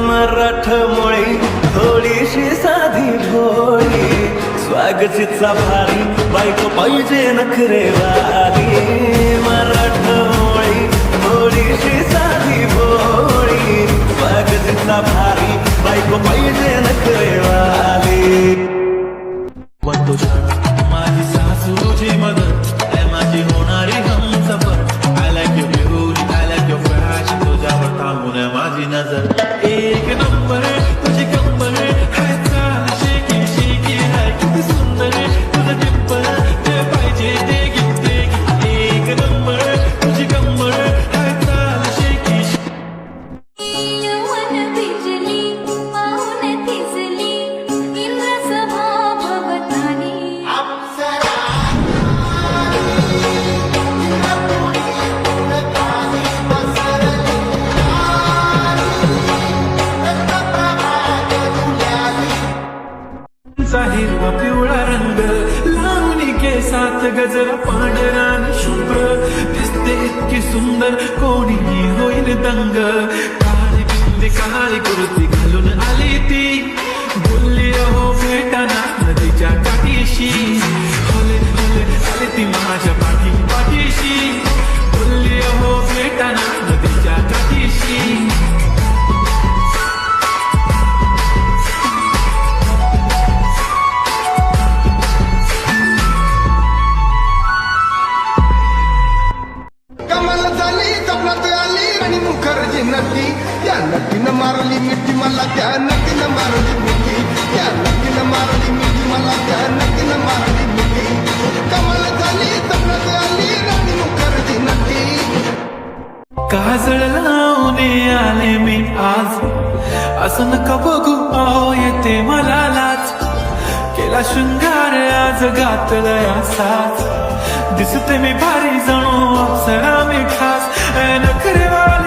मराठमोळी थोडीशी साधी भोळी स्वागतीचा भारी बायको पाहिजे नखरेवाली मराठमोळी थोडीशी साधी भोळी स्वागतीचा भारी बायको पाहिजे नखरेवाली माझी सासूची मदत माझी होणारी Humsafar I like you beauty I like you fashion तुझ्यावर थांबून माझी नजर एक नंबर तुझी कंबर हाय चाल शेकी शेकी हाय किती सुंदर तुझं टिप्पर ते पाहिजे ते घेते एक नंबर तुझी कंबर हाय चाल शेकी हिरवा पिवळा रंग लावणी केसात गजरा पांढरा आणि शुभ्र दिसते इतकी सुंदर कोणीही होईल दंग काळी बिंदी काळी कुर्ती घालून आली ती बोलली अहो भेटाना नदीच्या काठीशी होले होले आली ती माझ्या पाठीशी बोलली अहो भेटाना नदीच्या काठीशी नक्की त्या नक्कीनं मारली मिठी मला त्या नक्कीनं मारली मिठी त्या नक्कीनं मारली मिठी मला त्या नक्कीनं मारली मिठी कमाल झाली सपनात आली राणी मुखर्जी नक्की काजळ लावणे आले मी आज असं नका बघू आहो येते मला लाज केला शृंगार आज घातलाय असाच दिसते मी भारी जणू अप्सरा मी खास नखरेवाली